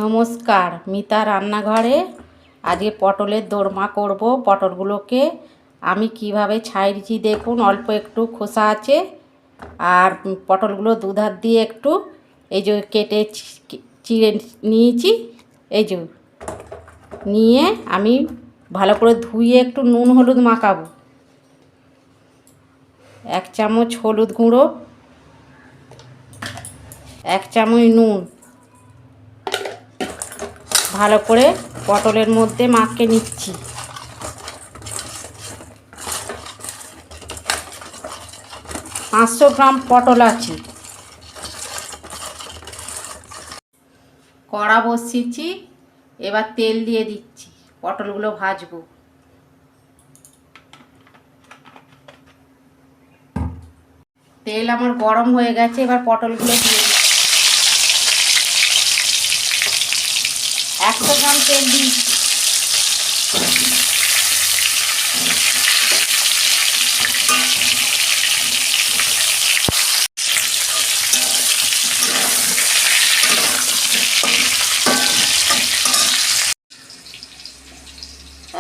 নমস্কার, মিতা রান্নাঘরে। আজকে পটলের দোরমা করব। পটলগুলোকে আমি কিভাবে ছাড়িয়েছি দেখুন। অল্প একটু খোসা আছে, আর পটলগুলো দুধার দিয়ে একটু এই যে কেটে চিড়ে নিয়েছি। এই যে নিয়ে আমি ভালো করে ধুয়ে একটু নুন হলুদ মাখাবো। 1 চামচ হলুদ গুঁড়ো, 1 চামচ নুন ভালো করে পটলের মধ্যে মাখিয়ে নিচ্ছি। পাঁচশো গ্রাম পটল আছে। কড়া বসিয়েছি, এবার তেল দিয়ে দিচ্ছি, পটলগুলো ভাজবো। তেল আমার গরম হয়ে গেছে, এবার পটলগুলো দিয়ে দিচ্ছি। 100 গ্রাম তেল দিচ্ছি।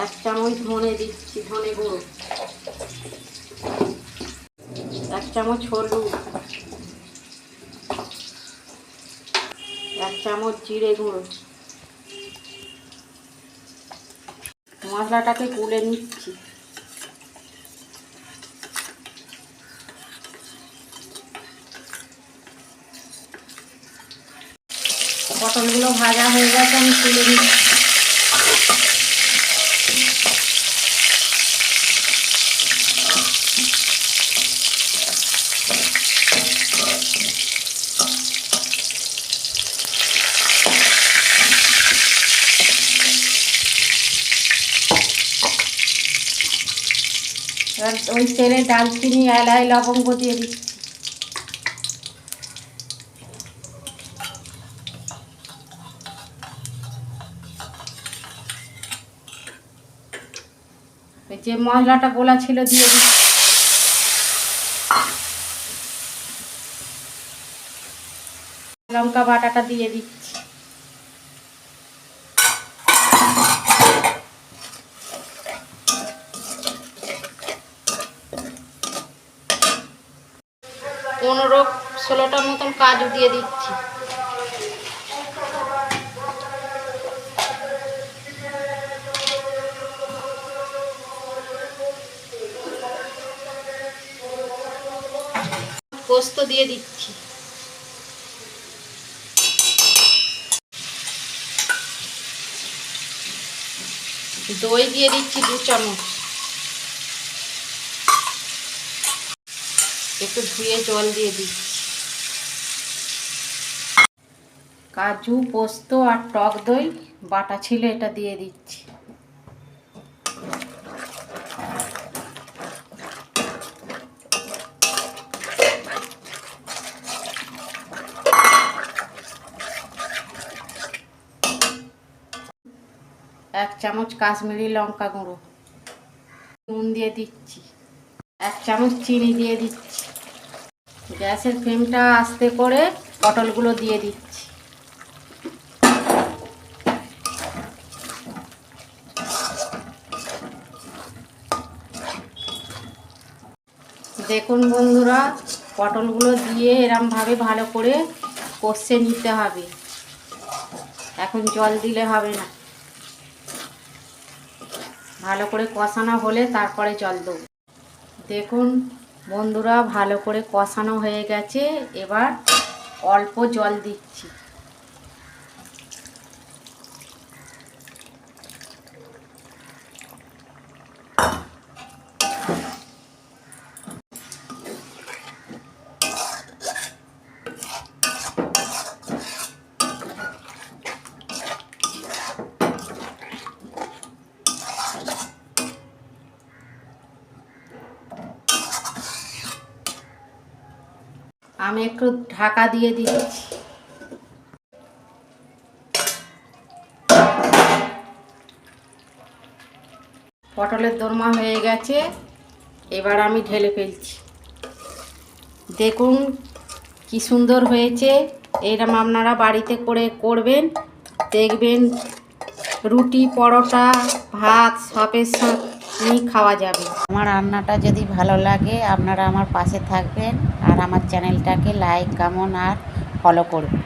এক চামচ ধনে দিচ্ছি, ধনে গুঁড়ো। 1 চামচ হলুদ, 1 চামচ জিরে গুঁড়ো। মশলাটাকে গুলে নিচ্ছি। পটলগুলো ভাজা হয়ে গেছে, আমি তুলে নিচ্ছি। এবার ওই তেলে ডালচিনি, এলাচ, লবঙ্গ দিয়ে দিচ্ছি। যে মশলাটা গোলা ছিল দিয়ে দিচ্ছি। লঙ্কা বাটাটা দিয়ে দিচ্ছি। পনেরো 16টা মতন কাজু দিয়ে দিচ্ছি। পোস্ত দিয়ে দিচ্ছি। দই দিয়ে দিচ্ছি 2 চামচ। একটু ধুয়ে জল দিয়ে দিচ্ছি। কাজু, পোস্ত আর টক দই বাটা ছিল, এটা দিয়ে দিচ্ছি। এক চামচ কাশ্মীরি লঙ্কা গুঁড়ো, নুন দিয়ে দিচ্ছি। 1 চামচ চিনি দিয়ে দিচ্ছি। গ্যাসের ফ্লেমটা আস্তে করে পটলগুলো দিয়ে দিচ্ছি। দেখুন বন্ধুরা, পটলগুলো দিয়ে এরমভাবে ভালো করে কষে নিতে হবে। এখন জল দিলে হবে না, ভালো করে কষানো হলে তারপরে জল দেবো। দেখুন বন্ধুরা, ভালো করে কষানো হয়ে গেছে, এবার অল্প জল দিচ্ছি। আমি একটু ঢাকা দিয়ে দিচ্ছি। পটলের দোরমা হয়ে গেছে, এবার আমি ঢেলে ফেলছি। দেখুন কি সুন্দর হয়েছে। এরকম আপনারা বাড়িতে করবেন, দেখবেন রুটি পরোটা ভাত সবের সাথেই খাওয়া যাবে। আমার রান্নাটা যদি ভালো লাগে আপনারা আমার পাশে থাকবেন আর আমার চ্যানেলটাকে লাইক কমেন্ট আর ফলো করবেন।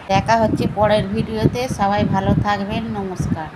দেখা হচ্ছে পরের ভিডিওতে। সবাই ভালো থাকবেন। নমস্কার।